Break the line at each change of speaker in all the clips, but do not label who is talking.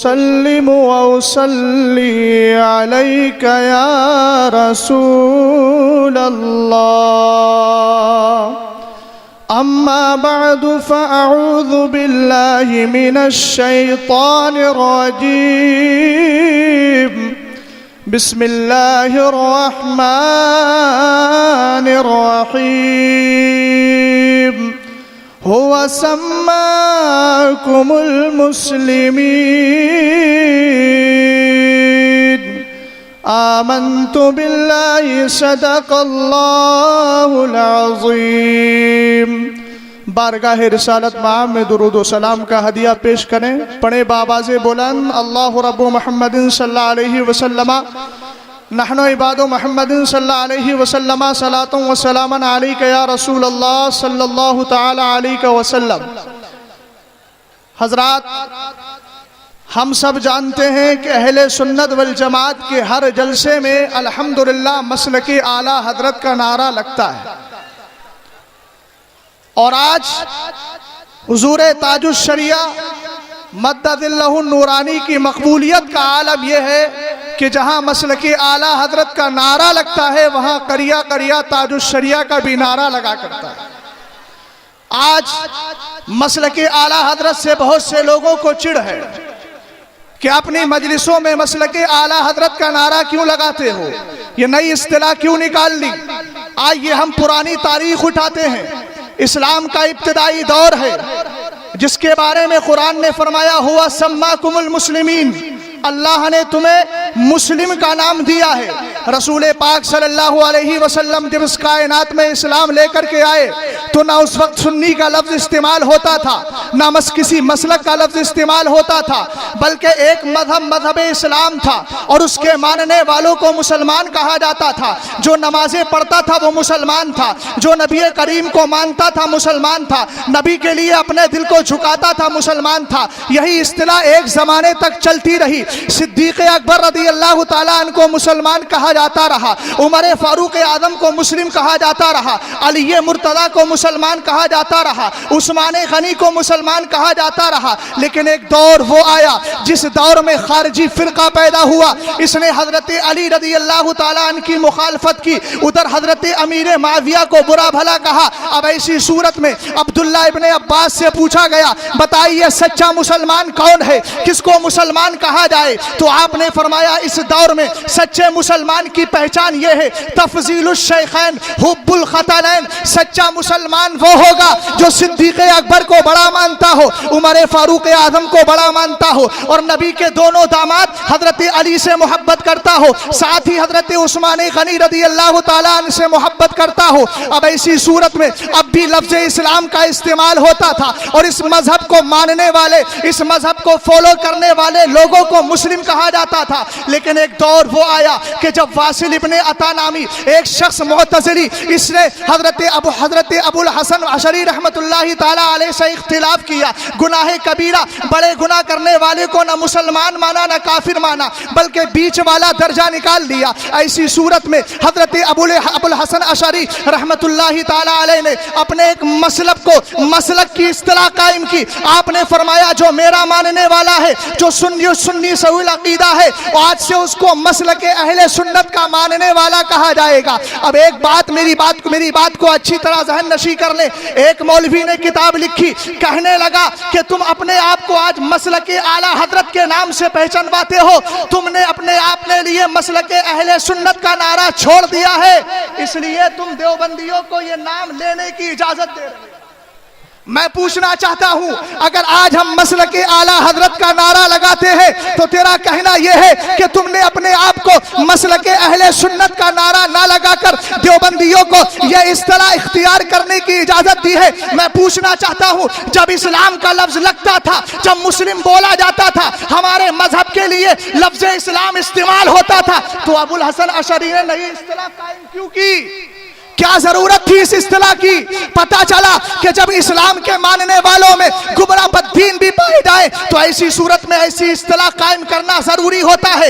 سلم وأصلي عليك يا رسول الله أما بعد فأعوذ بالله من الشيطان الرجيم بسم الله الرحمن الرحيم هو سماكم المسلمين آمنت بالله صدق الله العظيم بارگاہ رسالت معام میں درود و سلام کا ہدیہ پیش کریں. پڑھیں بآواز بلند اللہ رب محمد صلی اللہ علیہ وسلم نحن عباد محمد صلی اللہ علیہ وسلم صلاۃ و سلام علیک یا رسول اللہ صلی اللہ تعالی علیہ وسلم. حضرات، ہم سب جانتے ہیں کہ اہل سنت والجماعت کے ہر جلسے میں الحمدللہ مسلک اعلیٰ حضرت کا نعرہ لگتا ہے، اور آج حضور تاج الشریعہ مدد اللہ النورانی کی مقبولیت کا عالم یہ ہے کہ جہاں مسلک اعلیٰ حضرت کا نعرہ لگتا ہے وہاں قریہ قریہ تاج الشریعہ کا بھی نعرہ لگا کرتا ہے. آج مسلک اعلیٰ حضرت سے بہت سے لوگوں کو چڑ ہے کہ اپنی مجلسوں میں مسلک اعلیٰ حضرت کا نعرہ کیوں لگاتے ہو، یہ نئی اصطلاح کیوں نکال لی. آئیے ہم پرانی تاریخ اٹھاتے ہیں. اسلام کا ابتدائی دور ہے جس کے بارے میں قرآن نے فرمایا ہوا سماکم المسلمین، اللہ نے تمہیں مسلم کا نام دیا ہے. رسول پاک صلی اللہ علیہ وسلم جب اس کائنات میں اسلام لے کر کے آئے تو نہ اس وقت سنی کا لفظ استعمال ہوتا تھا، نہ کسی مسلک کا لفظ استعمال ہوتا تھا، بلکہ ایک مذہب اسلام تھا، اور اس کے ماننے والوں کو مسلمان کہا جاتا تھا. جو نمازیں پڑھتا تھا وہ مسلمان تھا، جو نبی کریم کو مانتا تھا مسلمان تھا، نبی کے لیے اپنے دل کو جھکاتا تھا مسلمان تھا. یہی اصطلاح ایک زمانے تک چلتی رہی. صدیق اکبر رضی اللہ تعالیٰ عنہ کو مسلمان کہا جاتا رہا، عمر فاروق اعظم کو مسلم کہا جاتا رہا، علی مرتضیٰ کو مسلمان کہا جاتا رہا، عثمان غنی کو مسلمان کہا جاتا رہا. لیکن ایک دور وہ آیا جس دور میں خارجی فرقہ پیدا ہوا، اس نے حضرت علی رضی اللہ تعالیٰ عنہ کی مخالفت کی، ادھر حضرت امیر معاویہ کو برا بھلا کہا. اب ایسی صورت میں عبداللہ ابن عباس سے پوچھا گیا بتائیے سچا مسلمان کون ہے، کس کو مسلمان کہا جائے؟ تو آپ نے فرمایا اس دور میں سچے مسلمان کی پہچان یہ ہے تفضیل الشیخین حب الخطنین. سچا مسلمان وہ ہوگا جو صدیق اکبر کو بڑا مانتا ہو، عمر فاروق اعظم کو بڑا مانتا ہو، اور نبی کے دونوں داماد حضرت علی سے محبت کرتا ہو، ساتھ ہی حضرت عثمان غنی رضی اللہ تعالیٰ عنہ سے محبت کرتا ہو. اب ایسی صورت میں اب بھی لفظ اسلام کا استعمال ہوتا تھا، اور اس مذہب کو ماننے والے، اس مذہب کو فالو کرنے والے لوگوں کو مسلم کہا جاتا تھا. لیکن ایک دور وہ آیا کہ جب واصل ابن عطا نامی ایک شخص معتزلی، اس نے حضرت ابو الحسن عشری رحمت اللہ تعالی علیہ سے اختلاف کیا. گناہ کبیرہ، بڑے گناہ کرنے والے کو نہ مسلمان مانا نہ کافر مانا، بلکہ بیچ والا درجہ نکال لیا. ایسی صورت میں حضرت ابو الحسن عشری رحمت اللہ تعالی علیہ نے اپنے ایک مسلک کی اصطلاح قائم کی. آپ نے فرمایا جو میرا ماننے والا ہے، جو سنی سوی عقیدہ ہے، آج سے اس کو مسلک اہل سنت کا ماننے والا کہا جائے گا. اب ایک بات میری بات کو اچھی طرح ذہن نشی کر لیں. ایک مولوی نے کتاب لکھی، کہنے لگا کہ تم اپنے آپ کو آج مسلک اعلیٰ حضرت کے نام سے پہچانواتے ہو، تم نے اپنے آپ نے لیے مسلک اہل سنت کا نعرہ چھوڑ دیا ہے، اس لیے تم دیوبندیوں کو یہ نام لینے کی اجازت دے رہے ہو. میں پوچھنا چاہتا ہوں اگر آج ہم مسلک اعلیٰ حضرت کا نعرہ لگاتے ہیں تو تیرا کہنا یہ ہے کہ تم نے اپنے آپ کو مسلک اہل سنت کا نعرہ نہ لگا کر دیوبندیوں کو یہ اصطلاح اختیار کرنے کی اجازت دی ہے. میں پوچھنا چاہتا ہوں جب اسلام کا لفظ لگتا تھا، جب مسلم بولا جاتا تھا، ہمارے مذہب کے لیے لفظ اسلام استعمال ہوتا تھا، تو ابو الحسن عشری نے نئی اصطلاح قائم کیوں کی؟ کیا ضرورت تھی اس اصطلاح کی؟ پتا چلا کہ جب اسلام کے ماننے والوں میں گمراہ بددین بھی پائے جائے تو ایسی صورت میں ایسی اصطلاح قائم کرنا ضروری ہوتا ہے،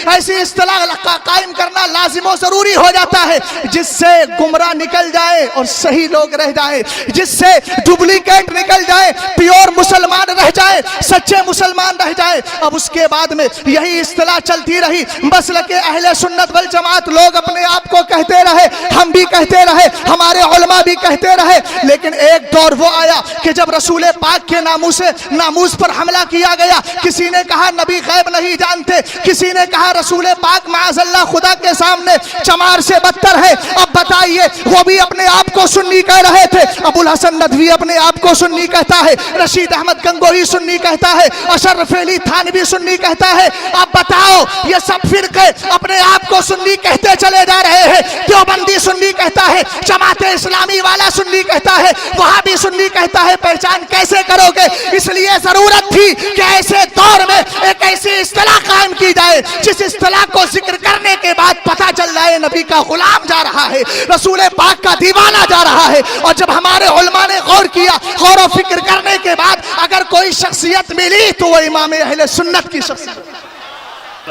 ایسی اصطلاح قائم کرنا لازم و ضروری ہو جاتا ہے جس سے گمراہ نکل جائے اور صحیح لوگ رہ جائے، جس سے ڈپلیکیٹ نکل جائے، پیور مسلمان رہ جائے، سچے مسلمان رہ جائے۔ اب اس کے بعد میں یہی اصطلاح چلتی رہی، مسلک اہل سنت والجماعت لوگ اپنے آپ کو کہتے رہے، ہم بھی کہتے رہے، ہمارے علماء بھی کہتے رہے، لیکن ایک دور وہ آیا کہ جب رسول پاک کے ناموس پر حملہ کیا گیا، کسی نے کہا نبی غیب نہیں جانتے، کسی نے کہا رسول پاک معاذ اللہ خدا کے سامنے چمار سے بدتر ہے۔ اب بتائیے، وہ بھی اپنے آپ کو سنی کہہ رہے تھے، ابو الحسن ندوی اپنے آپ کو سنی کہتا ہے، رشید احمد گنگوہی سنی کہتا ہے، اشرف علی تھانوی سنی کہتا ہے۔ اب بتاؤ، یہ سب فرقے اپنے آپ کو سنی کہتے چلے جا رہے ہیں۔ دیوبندی سنی کہتا ہے، جماعت اسلامی والا سنی کہتا ہے، وہابی سنی کہتا ہے، پہچان کیسے کرو گے؟ اس لیے ضرورت تھی کہ ایسے دور میں ایک ایسی اصطلاح قائم کی جائے جس اصطلاح کو ذکر کرنے کے بعد پتہ چل جائے نبی کا غلام جا رہا ہے، رسول پاک کا دیوانہ جا رہا ہے۔ اور جب ہمارے علماء نے غور کیا، غور و فکر کرنے کے بعد اگر کوئی شخصیت ملی تو وہ امام اہل سنت کی شخصیت۔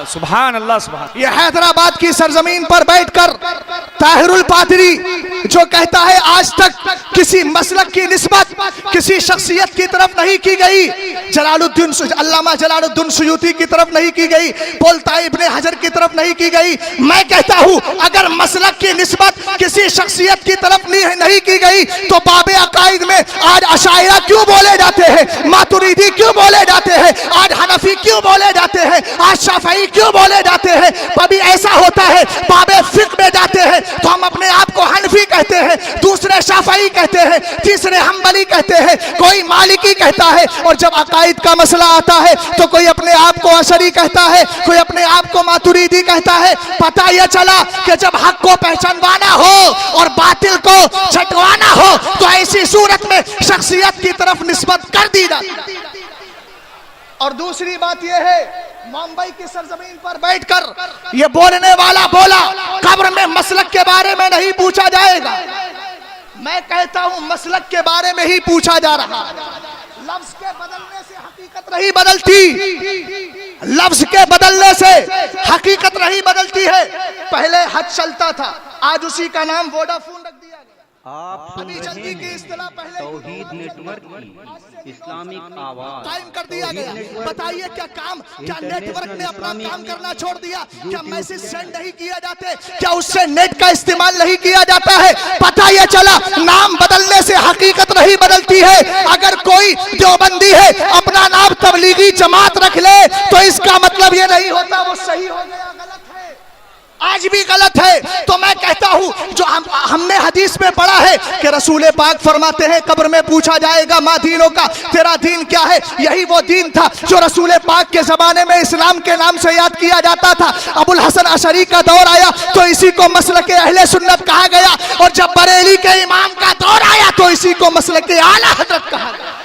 سبحان اللہ، سبحان۔
یہ حیدرآباد کی سرزمین پر بیٹھ کر طاہر الپادری جو کہتا ہے آج تک کسی مسلک کی نسبت کسی شخصیت کی طرف نہیں کی گئی، علامہ جلال الدین سیوطی کی طرف نہیں کی گئی، بولتا ہے ابن حجر کی طرف نہیں کی گئی۔ میں کہتا ہوں اگر مسلک کی نسبت کسی شخصیت کی طرف نہیں کی گئی تو باب عقائد میں آج اشاعرہ کیوں بولے جاتے ہیں، ماتریدی کیوں بولے جاتے ہیں، آج حنفی کیوں بولے جاتے ہیں، آج شافعی کیوں بولے جاتے ہیں؟ کبھی ایسا ہوتا ہے باب فقہ میں جاتے ہیں تو ہم اپنے آپ کو حنفی کہتے ہیں، دوسرے شافعی کہتے ہیں، تیسرے حنبلی کہتے ہیں، کوئی مالکی کہتا ہے، اور جب عقائد کا مسئلہ آتا ہے تو کوئی اپنے آپ کو اشعری کہتا ہے، کوئی اپنے آپ کو ماتریدی کہتا ہے۔ پتہ یہ چلا کہ جب حق کو پہچانوانا ہو اور باطل کو چھٹوانا ہو تو ایسی صورت میں شخصیت کی طرف نسبت کر دی جاتی ہے۔ اور دوسری بات یہ ہے، ممبئی کی سرزمین پر بیٹھ کر یہ بولنے والا بولا قبر میں مسلک کے بارے میں نہیں پوچھا جائے گا۔ میں کہتا ہوں مسلک کے بارے میں ہی پوچھا جا رہا ہے۔ لفظ کے بدلنے سے حقیقت نہیں بدلتی، لفظ کے بدلنے سے حقیقت نہیں بدلتی ہے۔ پہلے حج چلتا تھا، آج اسی کا نام ووڈافون رکھ دیا گیا۔
آپ سن رہے ہیں توحید نیٹ ورک کی اسلامک آواز
قائم کر دیا گیا۔ بتائیے کیا نیٹ ورک نے اپنا کام کرنا چھوڑ دیا؟ کیا میسج سینڈ نہیں کیا جاتے؟ کیا اس سے نیٹ کا استعمال نہیں کیا جاتا ہے؟ پتہ یہ چلا نام بدلنے سے حقیقت نہیں بدلتی ہے۔ اگر کوئی دیوبندی ہے اپنا نام تبلیغی جماعت رکھ لے تو اس کا مطلب یہ نہیں ہوتا وہ صحیح ہو گیا، غلط ہے، آج بھی غلط ہے۔ تو میں کہتا ہوں جو ہم نے حدیث میں پڑھا ہے کہ رسول پاک فرماتے ہیں قبر میں پوچھا جائے گا ماں دینوں کا، تیرا دین کیا ہے؟ یہی وہ دین تھا جو رسول پاک کے زمانے میں اسلام کے نام سے یاد کیا جاتا تھا۔ ابو الحسن اشعری کا دور آیا تو اسی کو مسلک اہل سنت کہا گیا، اور جب بریلی کے امام کا دور آیا تو اسی کو مسلک اعلیٰ حضرت کہا گیا۔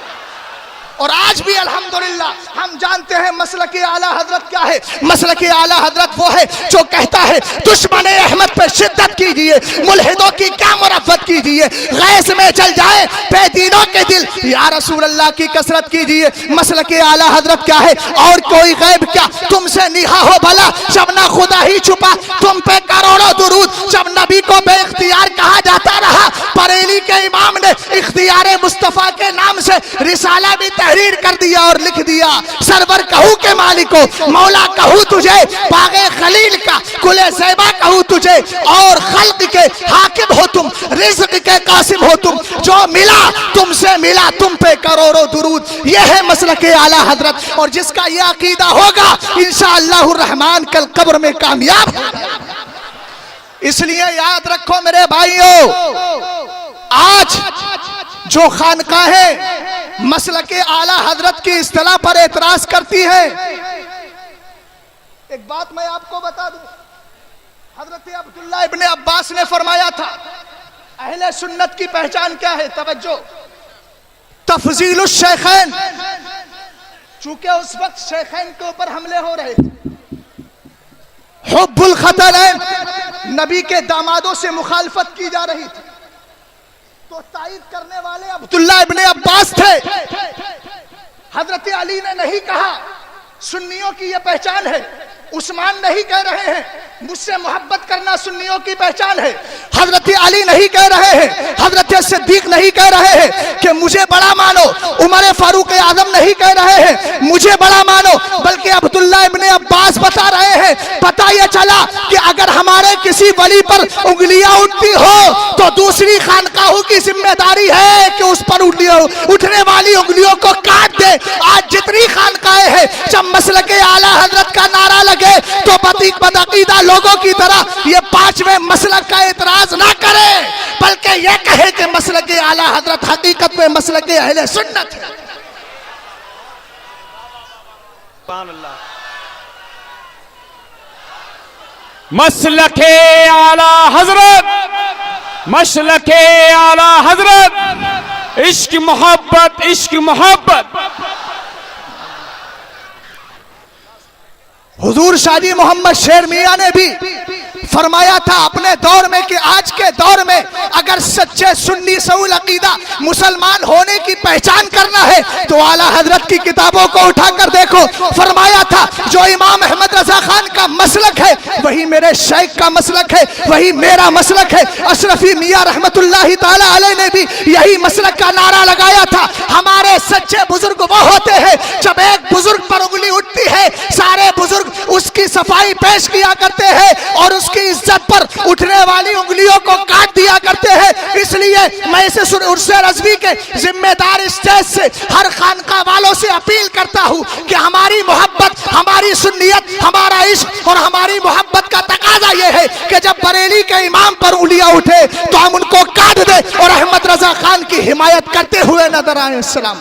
اور آج بھی الحمدللہ ہم جانتے ہیں مسلک اعلیٰ حضرت کیا ہے۔ مسلک اعلیٰ حضرت وہ ہے جو کہتا ہے دشمن احمد پہ شدت کیجئے، ملحدوں کی کیا مرفت کیجئے، غیظ میں چل جائے بے دینوں کے دل، یا رسول اللہ کی کثرت کیجئے۔ مسلک اعلیٰ حضرت کیا ہے؟ اور کوئی غیب کیا تم سے نہا ہو بھلا، جب نہ خدا ہی چھپا تم پہ کروڑوں درود، جب نبی کو بے اختیار کہا جاتا رہا۔ بریلی کے امام نے اختیار مصطفیٰ کے نام سے رسالہ بھی تحریر کر دیا اور لکھ دیا، سرور کہوں کے مالکو، مولا کہوں تجھے، باغ خلیل کا گل زیبا کہوں تجھے، اور خلق کے حاکم ہو تم، رزق کے قاسم ہو تم، جو ملا تم سے ملا تم پہ کروڑوں درود۔ یہ ہے مسلک اعلیٰ حضرت، اور جس کا یہ عقیدہ ہوگا انشاءاللہ الرحمن کل قبر میں کامیاب ہوگا۔ اس لیے یاد رکھو میرے بھائیوں، آج جو خانقاہیں مسلک اعلیٰ حضرت کی اصطلاح پر اعتراض کرتی ہے، ایک بات میں آپ کو بتا دوں، حضرت عبداللہ ابن عباس نے فرمایا تھا اہل سنت کی پہچان کیا ہے؟ توجہ، تفضیل الشیخین، چونکہ اس وقت شیخین کے اوپر حملے ہو رہے تھے، حب الخطرین، نبی کے دامادوں سے مخالفت کی جا رہی تھی تو تائید کرنے والے عبداللہ ابن عباس تھے. حضرت علی نے نہیں کہا سنیوں کی یہ پہچان ہے. عثمان نہیں کہہ رہے ہیں مجھ سے محبت کرنا سنیوں کی پہچان ہے. حضرت علی نہیں کہہ رہے ہیں, حضرت صدیق نہیں کہہ رہے ہیں کہ مجھے بڑا مانو. عمر فاروق اعظم نہیں کہہ رہے ہیں مجھے بڑا مانو, بلکہ عبداللہ ابن عباس بتا رہے ہیں پتہ یہ چلا کہ اگر ہمارے کسی ولی پر انگلیاں اٹھتی ہو تو دوسری خانقاہوں کی ذمہ داری ہے کہ اس پر اٹھنے والی انگلیوں کو کاٹ دے. آج جتنی خانقاہیں ہیں جب مسلک اعلیٰ حضرت کا نعرہ لگے تو بدعقیدہ لوگوں کی طرح یہ پانچویں مسلک کا اعتراض نہ کرے, بلکہ یہ کہے کہ مسلک اعلیٰ حضرت حقیقت میں مسلک اہل سنت ہے.
سبحان اللہ. مسلک اعلیٰ حضرت, مسلک اعلیٰ حضرت, عشق محبت, عشق محبت.
حضور شاہ محمد شیر میاں نے بھی فرمایا تھا اپنے دور میں کہ آج کے دور میں اگر سچے سنی سعود عقیدہ مسلمان ہونے کی پہچان کرنا ہے تو اعلیٰ حضرت کی کتابوں کو اٹھا کر دیکھو. فرمایا تھا جو امام احمد رضا خان کا مسلک ہے وہی میرے شیخ کا مسلک ہے, وہی میرا مسلک ہے. اشرفی میاں رحمت اللہ تعالی علیہ نے بھی یہی مسلک کا نعرہ لگایا تھا. ہمارے سچے بزرگ وہ ہوتے ہیں جب ایک بزرگ پر انگلی اٹھتی ہے سارے بزرگ اس کی صفائی پیش کیا کرتے ہیں اور اس کی عزت پر اٹھنے والی انگلیوں کو کاٹ دیا کرتے ہیں. اس لیے میں اسے عرس رضوی کے ذمہ دار اسٹیج سے ہر خانقاہ والوں سے اپیل کرتا ہوں کہ ہماری محبت, ہماری سنیت, ہمارا عشق اور ہماری محبت کا تقاضا یہ ہے کہ جب بریلی کے امام پر انگلیاں اٹھے تو ہم ان کو کاٹ دیں اور احمد رضا خان کی حمایت کرتے ہوئے نظر آئیں. السلام.